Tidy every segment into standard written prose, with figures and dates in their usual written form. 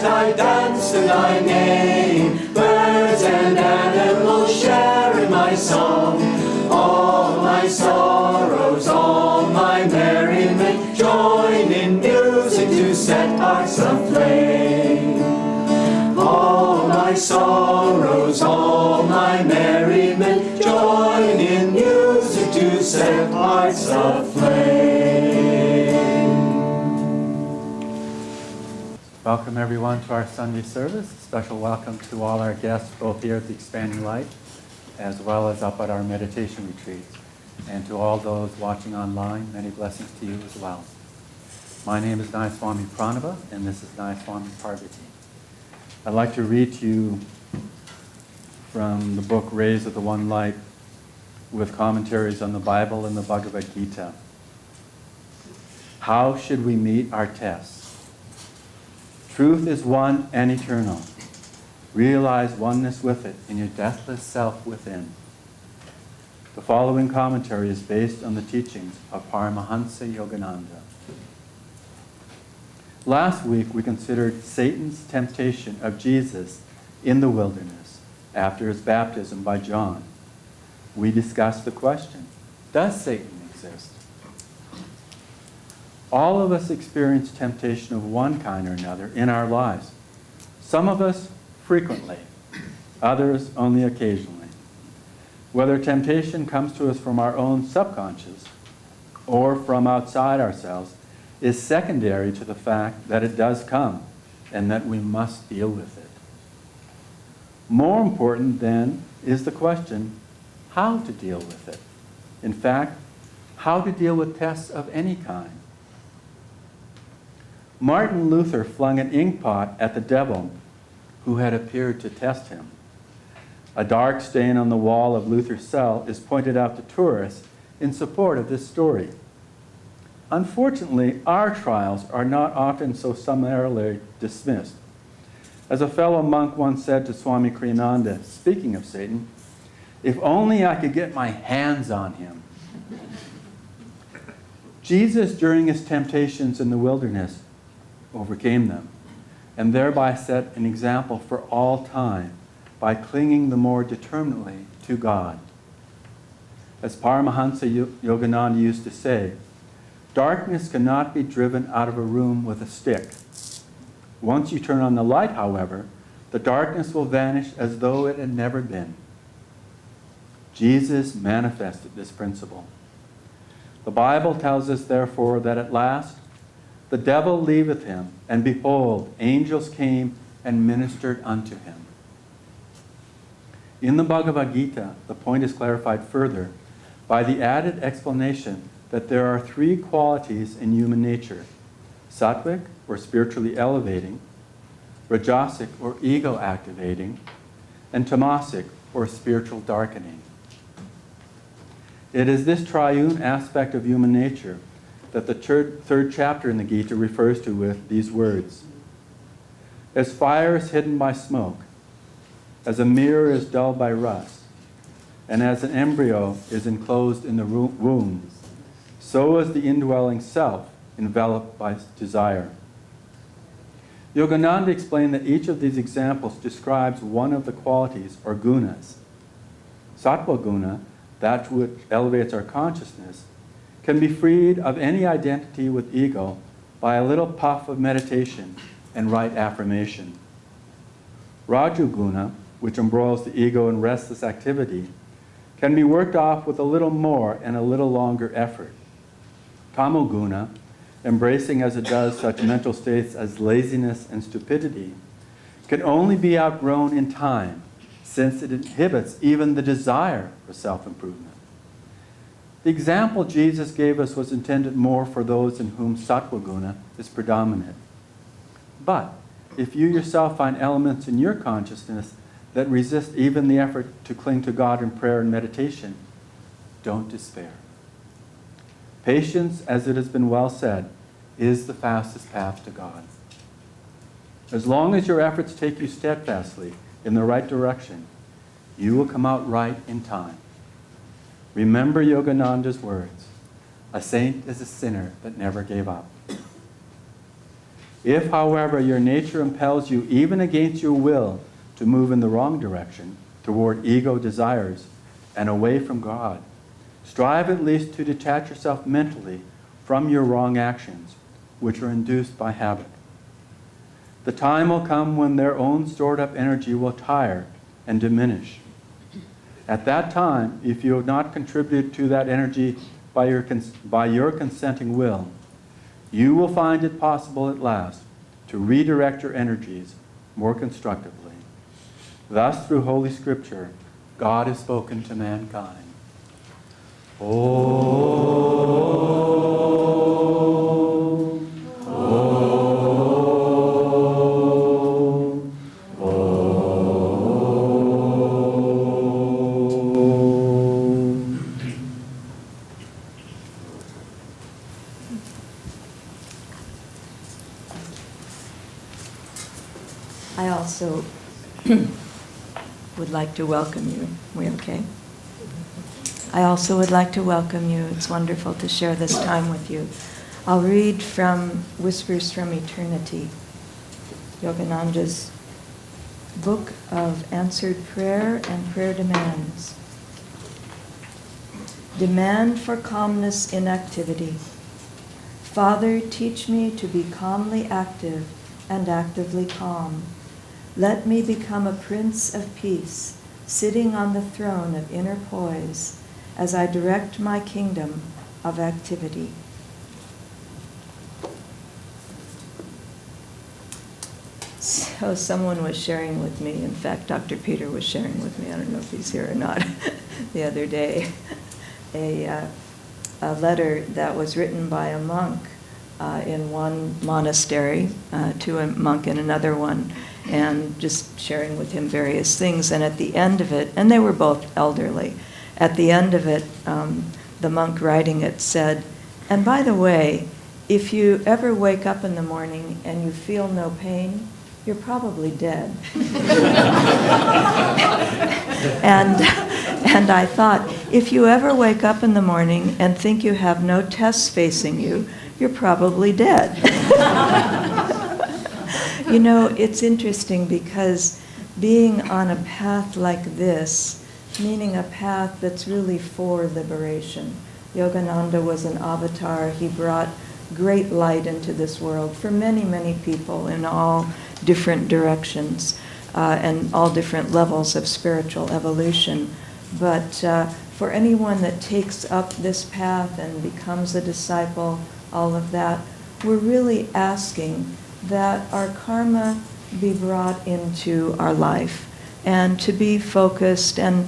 I dance in thy name. Birds and animals share in my song. All my sorrows, all my merriment, join in music to set hearts aflame. All my sorrows, all my merriment, join in music to set hearts aflame. Welcome everyone to our Sunday service. Special welcome to all our guests both here at the Expanding Light as well as up at our meditation retreats. And to all those watching online, many blessings to you as well. My name is Swami Pranava and this is Swami Parvati. I'd like to read to you from the book Rays of the One Light with commentaries on the Bible and the Bhagavad Gita. How should we meet our tests? Truth is one and eternal. Realize oneness with it in your deathless self within. The following commentary is based on the teachings of Paramahansa Yogananda. Last week we considered Satan's temptation of Jesus in the wilderness after his baptism by John. We discussed the question, does Satan exist? All of us experience temptation of one kind or another in our lives. Some of us frequently, others only occasionally. Whether temptation comes to us from our own subconscious or from outside ourselves is secondary to the fact that it does come and that we must deal with it. More important then is the question, how to deal with it. In fact, how to deal with tests of any kind. Martin Luther flung an inkpot at the devil who had appeared to test him. A dark stain on the wall of Luther's cell is pointed out to tourists in support of this story. Unfortunately, our trials are not often so summarily dismissed. As a fellow monk once said to Swami Ananda, speaking of Satan, if only I could get my hands on him. Jesus, during his temptations in the wilderness, overcame them, and thereby set an example for all time by clinging the more determinedly to God. As Paramahansa Yogananda used to say, darkness cannot be driven out of a room with a stick. Once you turn on the light, however, the darkness will vanish as though it had never been. Jesus manifested this principle. The Bible tells us, therefore, that at last the devil leaveth him, and behold, angels came and ministered unto him. In the Bhagavad Gita, the point is clarified further by the added explanation that there are three qualities in human nature: sattvic, or spiritually elevating; rajasic, or ego activating; and tamasic, or spiritual darkening. It is this triune aspect of human nature that the third chapter in the Gita refers to with these words. As fire is hidden by smoke, as a mirror is dulled by rust, and as an embryo is enclosed in the womb, so is the indwelling self enveloped by desire. Yogananda explained that each of these examples describes one of the qualities or gunas. Sattva guna, that which elevates our consciousness, can be freed of any identity with ego by a little puff of meditation and right affirmation. Rajoguna, which embroils the ego in restless activity, can be worked off with a little more and a little longer effort. Tamoguna, embracing as it does such mental states as laziness and stupidity, can only be outgrown in time, since it inhibits even the desire for self-improvement. The example Jesus gave us was intended more for those in whom sattva guna is predominant. But if you yourself find elements in your consciousness that resist even the effort to cling to God in prayer and meditation, don't despair. Patience, as it has been well said, is the fastest path to God. As long as your efforts take you steadfastly in the right direction, you will come out right in time. Remember Yogananda's words, a saint is a sinner that never gave up. If, however, your nature impels you, even against your will, to move in the wrong direction, toward ego desires, and away from God, strive at least to detach yourself mentally from your wrong actions, which are induced by habit. The time will come when their own stored up energy will tire and diminish. At that time, if you have not contributed to that energy by your consenting will, you will find it possible at last to redirect your energies more constructively. Thus, through Holy Scripture, God has spoken to mankind. I also would like to welcome you. We okay? I also would like to welcome you. It's wonderful to share this time with you. I'll read from Whispers from Eternity, Yogananda's book of answered prayer and prayer demands. Demand for calmness in activity. Father, teach me to be calmly active and actively calm. Let me become a prince of peace, sitting on the throne of inner poise, as I direct my kingdom of activity. So someone was sharing with me, in fact, Dr. Peter was sharing with me, I don't know if he's here or not, the other day, a letter that was written by a monk in one monastery to a monk in another one, and just sharing with him various things. And at the end of it, and they were both elderly, at the end of it, the monk writing it said, and by the way, if you ever wake up in the morning and you feel no pain, you're probably dead. And I thought, if you ever wake up in the morning and think you have no tests facing you, you're probably dead. You know, it's interesting because being on a path like this, meaning a path that's really for liberation. Yogananda was an avatar. He brought great light into this world for many, many people in all different directions and all different levels of spiritual evolution. But for anyone that takes up this path and becomes a disciple, all of that, we're really asking that our karma be brought into our life and to be focused, and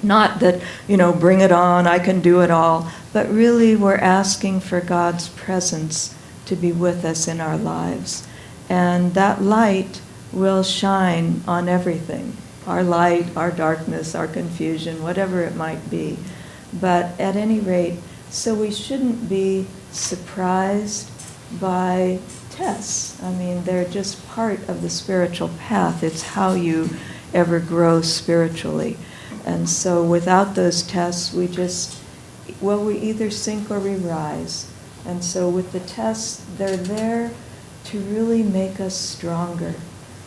not that, you know, bring it on, I can do it all, but really we're asking for God's presence to be with us in our lives. And that light will shine on everything, our light, our darkness, our confusion, whatever it might be. But at any rate, so we shouldn't be surprised by tests. I mean, they're just part of the spiritual path. It's how you ever grow spiritually. And so without those tests, we either sink or we rise. And so with the tests, they're there to really make us stronger,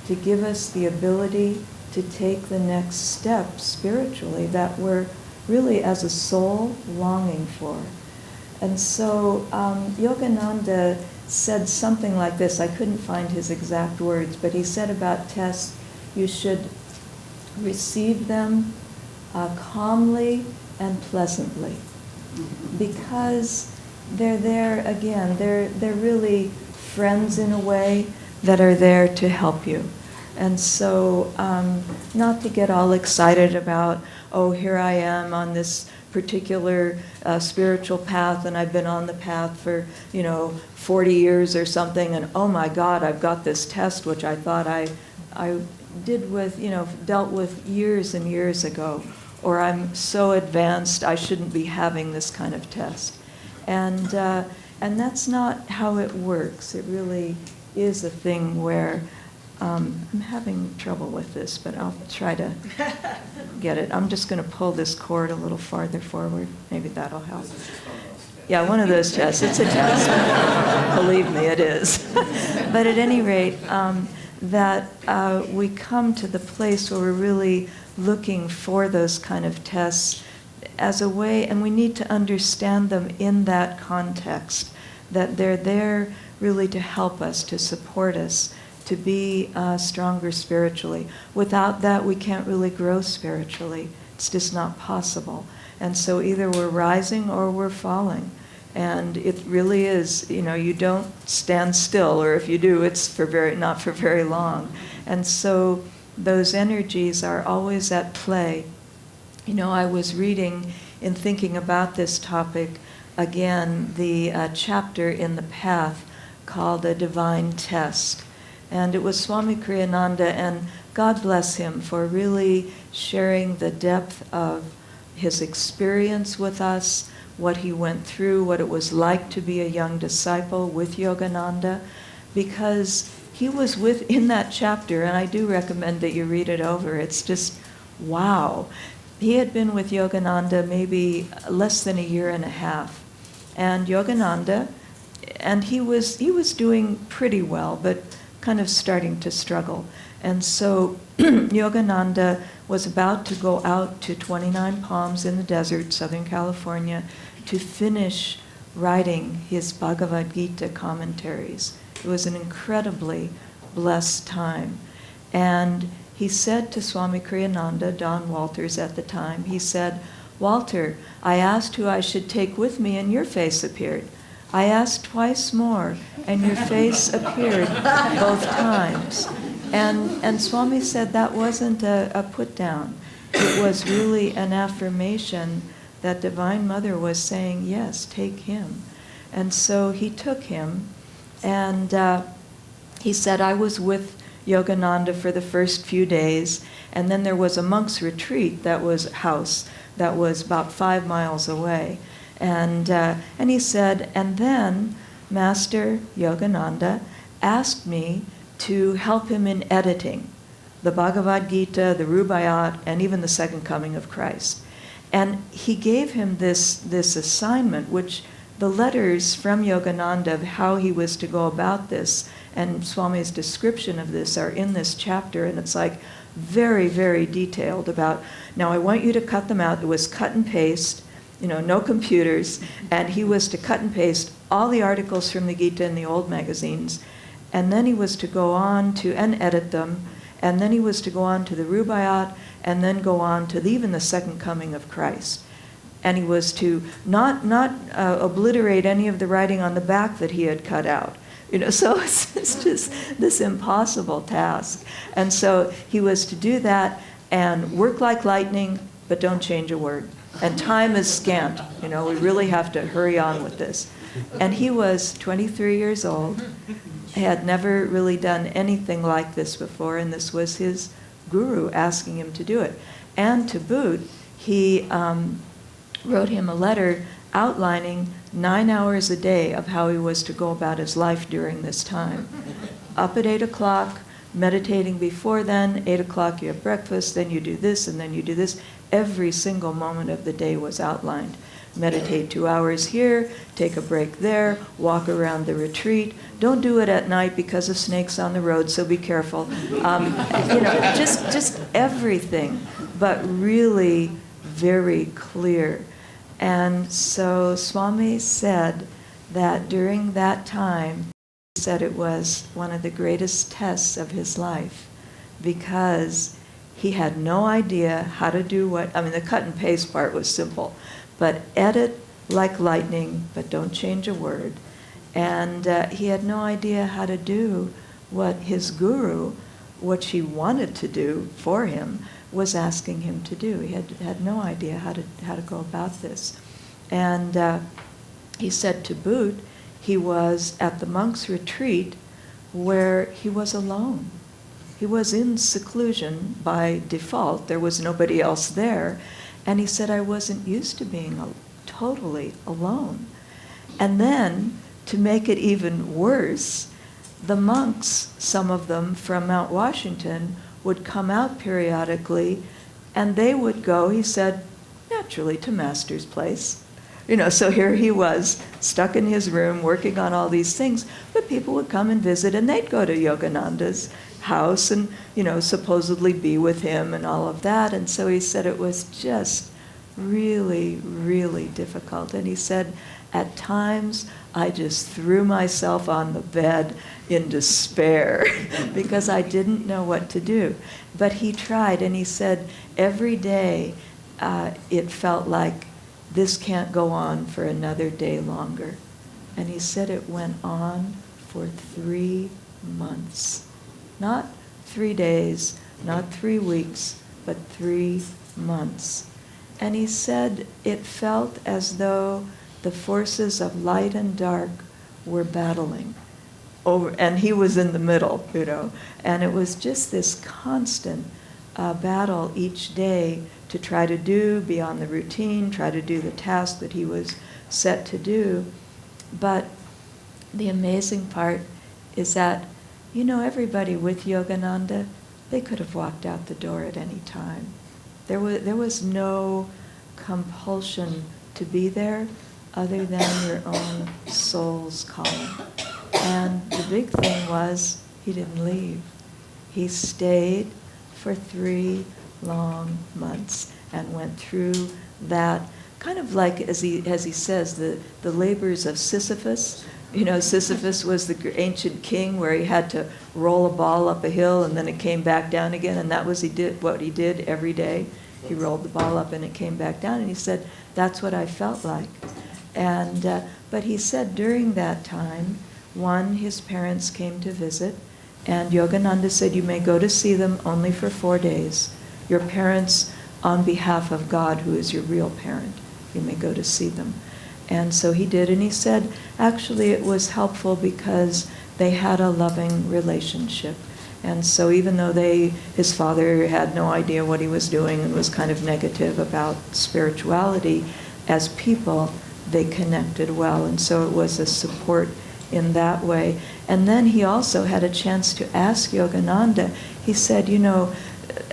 to give us the ability to take the next step spiritually that we're really as a soul longing for. And so Yogananda said something like this. I couldn't find his exact words, but he said about tests, you should receive them calmly and pleasantly, because they're there again. They're really friends in a way that are there to help you. And so not to get all excited about, oh, here I am on this particular spiritual path, and I've been on the path for, 40 years or something, and oh my God, I've got this test which I thought I did with, dealt with years and years ago, or I'm so advanced I shouldn't be having this kind of test. And that's not how it works. It really is a thing where I'm having trouble with this, but I'll try to get it. I'm just going to pull this cord a little farther forward. Maybe that'll help. Yeah, one of those tests. It's a test. Believe me, it is. But at any rate, that we come to the place where we're really looking for those kind of tests as a way, and we need to understand them in that context, that they're there really to help us, to support us, to be stronger spiritually. Without that, we can't really grow spiritually. It's just not possible. And so either we're rising or we're falling. And it really is, you don't stand still, or if you do, it's not for very long. And so those energies are always at play. I was reading, in thinking about this topic, again, the chapter in the Path called A Divine Test. And it was Swami Kriyananda, and God bless him for really sharing the depth of his experience with us, what he went through, what it was like to be a young disciple with Yogananda, because he was in that chapter, and I do recommend that you read it over. It's just, wow. He had been with Yogananda maybe less than a year and a half. And Yogananda, and he was doing pretty well, but kind of starting to struggle. And so Yogananda was about to go out to 29 Palms in the desert, Southern California, to finish writing his Bhagavad Gita commentaries. It was an incredibly blessed time. And he said to Swami Kriyananda, Don Walters at the time, he said, "Walter, I asked who I should take with me, and your face appeared. I asked twice more, and your face appeared both times." And Swami said that wasn't a put down. It was really an affirmation that Divine Mother was saying, yes, take him. And so he took him, and he said, I was with Yogananda for the first few days, and then there was a monk's retreat that was house that was about 5 miles away. And he said, and then Master Yogananda asked me to help him in editing the Bhagavad Gita, the Rubaiyat, and even the Second Coming of Christ. And he gave him this assignment, which the letters from Yogananda of how he was to go about this, and Swami's description of this are in this chapter, and it's like very, very detailed about, now I want you to cut them out. It was cut and paste, no computers, and he was to cut and paste all the articles from the Gita in the old magazines, and then he was to go on to, and edit them, and then he was to go on to the Rubaiyat, and then go on to even the Second Coming of Christ. And he was to not obliterate any of the writing on the back that he had cut out. So it's just this impossible task. And so he was to do that and work like lightning, but don't change a word. And time is scant. We really have to hurry on with this. And he was 23 years old, had never really done anything like this before, and this was his guru asking him to do it. And to boot, he wrote him a letter outlining 9 hours a day of how he was to go about his life during this time. Up at 8 o'clock, meditating before then, 8 o'clock you have breakfast, then you do this, and then you do this. Every single moment of the day was outlined. Meditate 2 hours here, take a break there, walk around the retreat. Don't do it at night because of snakes on the road, so be careful. Just everything, but really very clear. And so Swami said that during that time, he said it was one of the greatest tests of his life, because he had no idea how to do the cut and paste part was simple, but edit like lightning, but don't change a word. And he had no idea how to do what his guru, what she wanted to do for him, was asking him to do. He had no idea how to go about this. And he said to boot, he was at the monk's retreat where he was alone. He was in seclusion by default. There was nobody else there. And he said, I wasn't used to being totally alone. And then, to make it even worse, the monks, some of them from Mount Washington, would come out periodically, and they would go, he said, naturally to Master's place. So here he was, stuck in his room, working on all these things, but people would come and visit, and they'd go to Yogananda's house and, supposedly be with him and all of that. And so he said it was just really, really difficult. And he said, at times, I just threw myself on the bed in despair because I didn't know what to do. But he tried, and he said every day it felt like this can't go on for another day longer. And he said it went on for 3 months. Not 3 days, not 3 weeks, but 3 months. And he said it felt as though the forces of light and dark were battling over, and he was in the middle, and it was just this constant battle each day to try to do beyond the routine, try to do the task that he was set to do. But the amazing part is that, everybody with Yogananda, they could have walked out the door at any time. There was no compulsion to be there other than your own soul's calling. And the big thing was he didn't leave. He stayed for 3 long months and went through that, kind of like, as he says, the labors of Sisyphus. Sisyphus was the ancient king where he had to roll a ball up a hill and then it came back down again, and that was what he did every day. He rolled the ball up and it came back down, and he said, that's what I felt like. And but he said during that time, his parents came to visit, and Yogananda said, you may go to see them only for 4 days. Your parents, on behalf of God, who is your real parent, you may go to see them. And so he did, and he said, actually it was helpful because they had a loving relationship. And so even though his father had no idea what he was doing and was kind of negative about spirituality, as people, they connected well. And so it was a support in that way. And then he also had a chance to ask Yogananda. He said,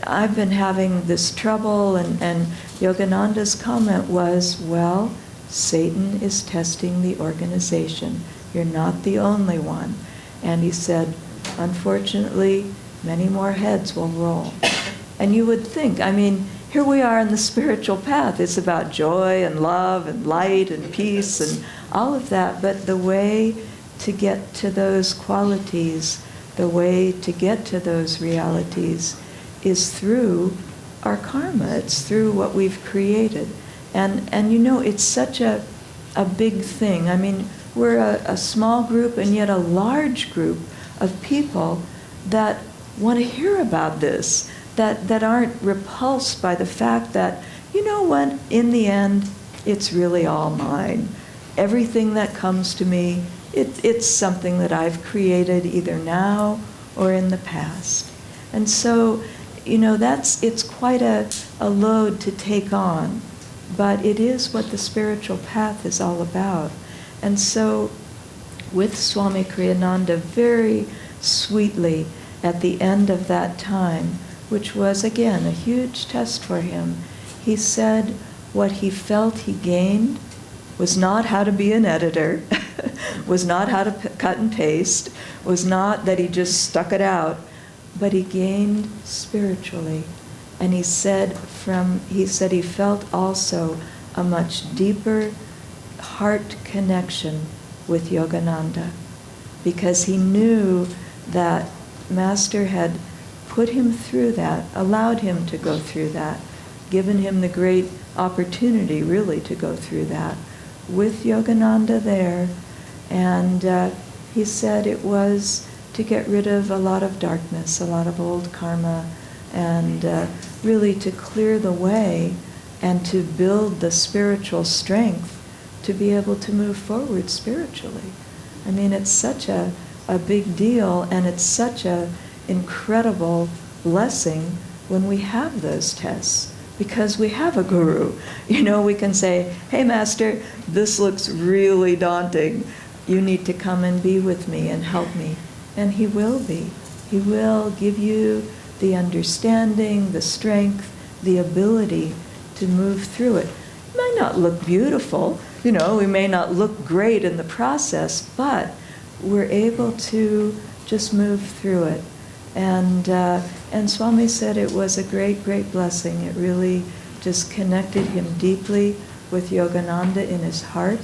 I've been having this trouble, and Yogananda's comment was, well, Satan is testing the organization. You're not the only one. And he said, unfortunately, many more heads will roll. And you would think, here we are in the spiritual path. It's about joy and love and light and peace and all of that. But the way to get to those qualities, the way to get to those realities is through our karma. It's through what we've created. And it's such a big thing. We're a small group and yet a large group of people that want to hear about this, that aren't repulsed by the fact that, what, in the end, it's really all mine. Everything that comes to me, it's something that I've created either now or in the past. And so, it's quite a load to take on, but it is what the spiritual path is all about. And so, with Swami Kriyananda, very sweetly, at the end of that time, which was, again, a huge test for him, he said what he felt he gained was not how to be an editor, was not how to cut and paste, was not that he just stuck it out, but he gained spiritually. And he said he felt also a much deeper heart connection with Yogananda, because he knew that Master had put him through that, allowed him to go through that, given him the great opportunity really to go through that with Yogananda there. And he said it was to get rid of a lot of darkness, a lot of old karma, and really to clear the way and to build the spiritual strength to be able to move forward spiritually. It's such a big deal, and it's such an incredible blessing when we have those tests, because we have a guru. We can say, hey, Master, this looks really daunting. You need to come and be with me and help me. And he will be. He will give you the understanding, the strength, the ability to move through it. It might not look beautiful. we may not look great in the process, but we're able to just move through it. And Swami said it was a great, great blessing. It really just connected him deeply with Yogananda in his heart.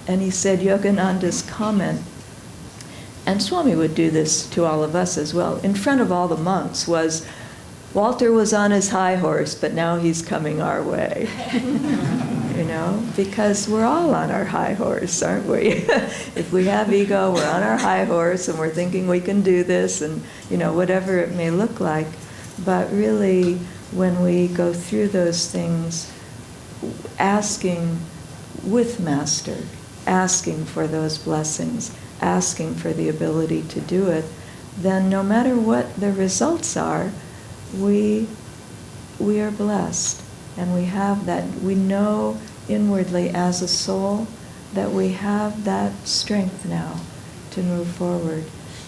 And he said Yogananda's comment, and Swami would do this to all of us as well, in front of all the monks, was, Walter was on his high horse, but now he's coming our way. Because we're all on our high horse, aren't we? If we have ego, we're on our high horse and we're thinking we can do this and, whatever it may look like. But really, when we go through those things, asking with Master, asking for those blessings, asking for the ability to do it, then no matter what the results are, we are blessed. And we have that, we know inwardly as a soul that we have that strength now to move forward.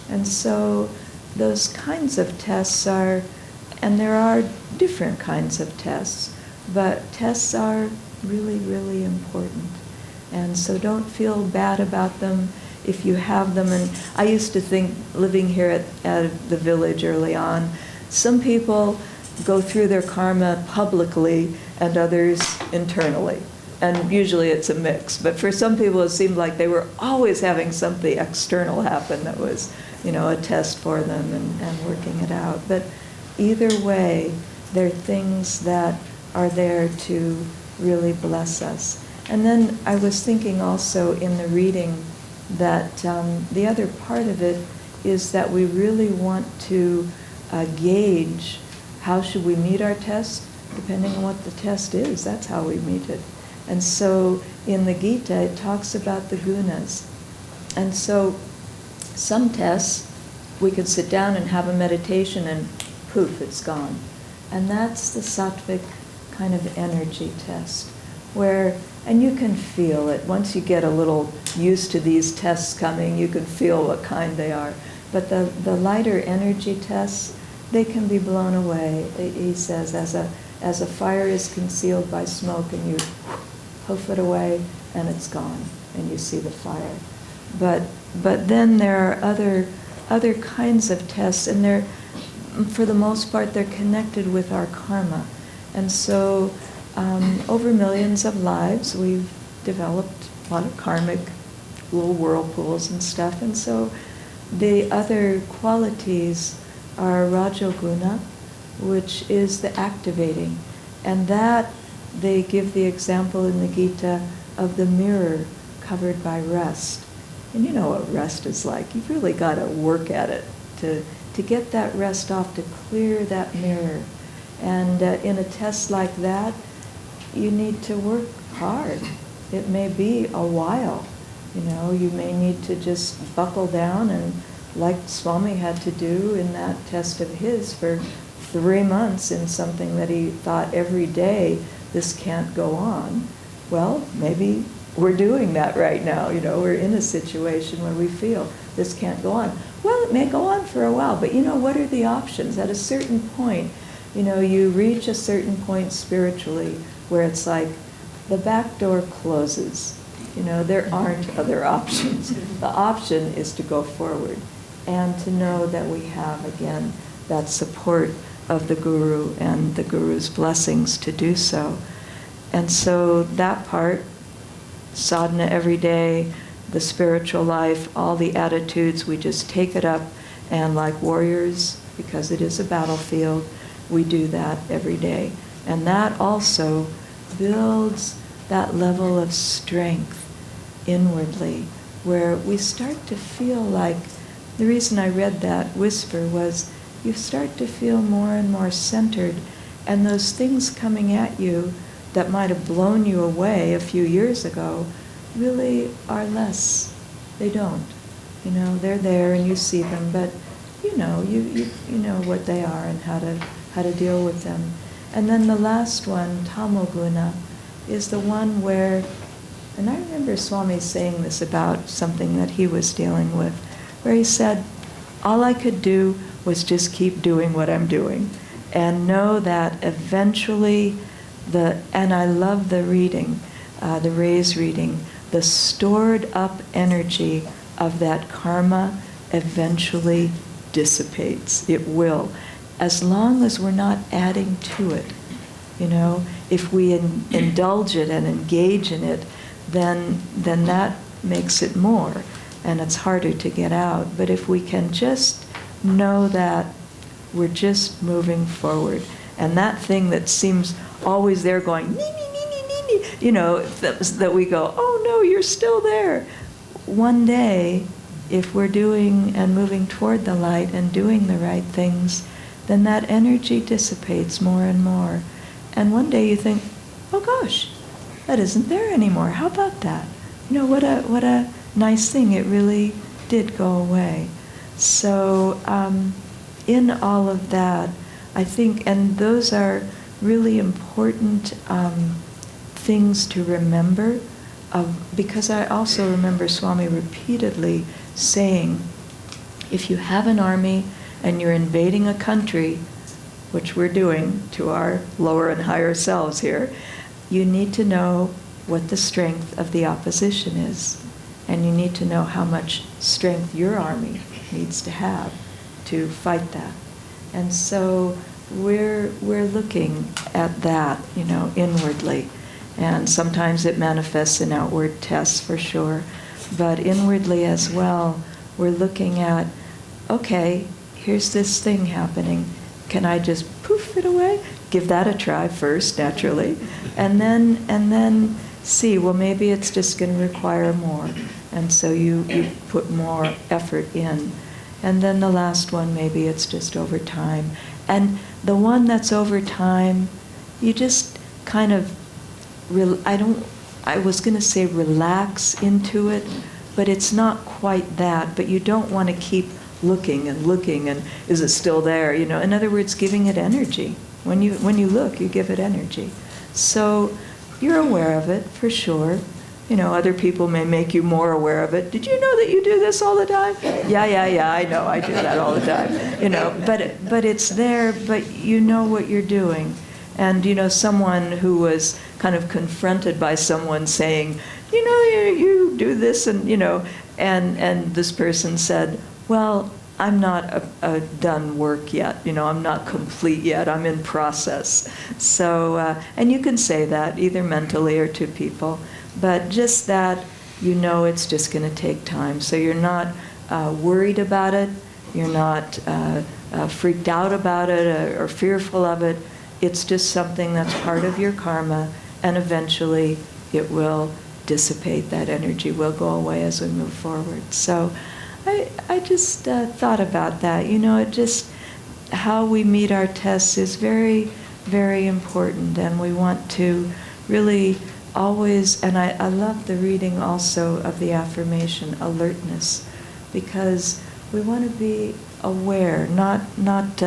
And so those kinds of tests are, and there are different kinds of tests, but tests are really, really important. And so don't feel bad about them if you have them. And I used to think, living here at the village early on, some people go through their karma publicly and others internally. And usually it's a mix. But for some people it seemed like they were always having something external happen that was, a test for them and working it out. But either way, they're things that are there to really bless us. And then I was thinking also in the reading that the other part of it is that we really want to gauge how should we meet our test, depending on what the test is. That's how we meet it. And so in the Gita, it talks about the gunas. And so some tests, we could sit down and have a meditation and poof, it's gone. And that's the sattvic kind of energy test, where, and you can feel it. Once you get a little used to these tests coming, you can feel what kind they are. But the lighter energy tests, they can be blown away. He says, as a fire is concealed by smoke, and you hoof it away, and it's gone, and you see the fire. But then there are other kinds of tests, and they're, for the most part, they're connected with our karma. And so over millions of lives, we've developed a lot of karmic little whirlpools and stuff. And so the other qualities are Rajoguna, which is the activating. And that, they give the example in the Gita of the mirror covered by rust. And you know what rust is like. You've really got to work at it to get that rust off, to clear that mirror. And in a test like that, you need to work hard. It may be a while. You may need to just buckle down, and like Swami had to do in that test of his for 3 months in something that he thought every day, this can't go on. Well, maybe we're doing that right now. We're in a situation where we feel this can't go on. Well, it may go on for a while, but what are the options? At a certain point, you reach a certain point spiritually where it's like the back door closes. There aren't other options. The option is to go forward and to know that we have, again, that support of the Guru and the Guru's blessings to do so. And so that part, sadhana every day, the spiritual life, all the attitudes, we just take it up, and like warriors, because it is a battlefield, we do that every day. And that also builds that level of strength inwardly, where we start to feel like, the reason I read that whisper was, you start to feel more and more centered, and those things coming at you that might have blown you away a few years ago really are less. They don't. They're there and you see them, but you know what they are and how to deal with them. And then the last one, tamoguna, is the one where, and I remember Swami saying this about something that he was dealing with, where he said, all I could do was just keep doing what I'm doing and know that eventually and I love the reading, the rays reading, the stored up energy of that karma eventually dissipates. It will, as long as we're not adding to it. You know, if we indulge it and engage in it, then that makes it more, and it's harder to get out. But if we can just know that we're just moving forward, and that thing that seems always there going, nee, nee, nee, nee, nee, nee, you know, that we go, oh no, you're still there. One day, if we're doing and moving toward the light and doing the right things, then that energy dissipates more and more. And one day you think, oh gosh, that isn't there anymore. How about that? You know, what a nice thing. It really did go away. So in all of that, I think, and those are really important things to remember, because I also remember Swami repeatedly saying, if you have an army and you're invading a country, which we're doing to our lower and higher selves here, you need to know what the strength of the opposition is. And you need to know how much strength your army needs to have to fight that. And so we're looking at that, you know, inwardly. And sometimes it manifests in outward tests for sure. But inwardly as well, we're looking at, okay, here's this thing happening. Can I just poof it away? Give that a try first, naturally. And then see, well, maybe it's just going to require more. And so you put more effort in. And then the last one, maybe it's just over time. And the one that's over time, you just kind of, I was going to say relax into it, but it's not quite that. But you don't want to keep looking and is it still there? You know, in other words, giving it energy. When you look, you give it energy. So you're aware of it for sure. You know, other people may make you more aware of it. Did you know that you do this all the time? Yeah, I know I do that all the time. You know, but it's there, but you know what you're doing. And, you know, someone who was kind of confronted by someone saying, you know, you do this and, you know, and this person said, well, I'm not a done work yet. You know, I'm not complete yet. I'm in process. So, and you can say that either mentally or to people, but just that, you know, it's just going to take time. So you're not worried about it. You're not freaked out about it or fearful of it. It's just something that's part of your karma, and eventually it will dissipate. That energy will go away as we move forward. So I just thought about that. You know, it just, how we meet our tests is very, very important, and we want to really always, and I love the reading also of the affirmation, alertness, because we want to be aware, not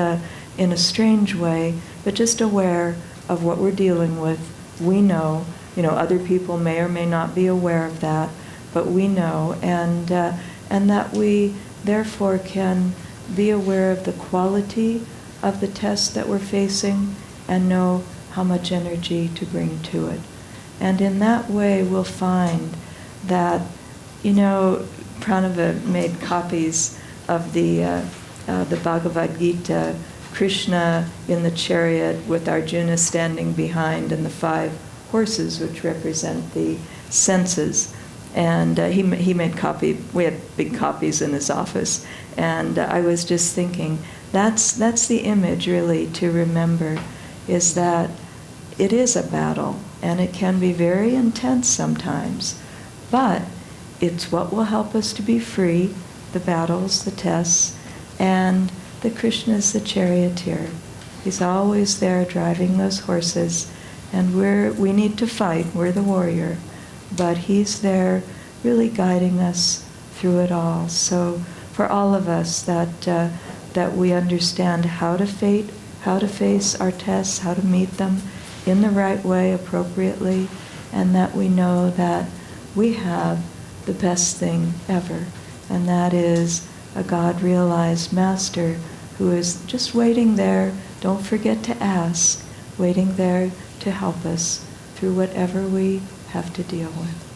in a strange way, but just aware of what we're dealing with. We know, you know, other people may or may not be aware of that, but we know, and that we therefore can be aware of the quality of the test that we're facing and know how much energy to bring to it. And in that way, we'll find that, you know, Pranava made copies of the Bhagavad Gita, Krishna in the chariot with Arjuna standing behind, and the 5 horses, which represent the senses. And he made copy. We had big copies in his office, and I was just thinking, that's the image really to remember, is that it is a battle, and it can be very intense sometimes, but it's what will help us to be free, the battles, the tests, and the Krishna is the charioteer. He's always there driving those horses, and we need to fight, we're the warrior, but he's there really guiding us through it all. So for all of us that we understand how to face our tests, how to meet them in the right way, appropriately, and that we know that we have the best thing ever, and that is a God-realized master who is just waiting there, don't forget to ask, waiting there to help us through whatever we have to deal with.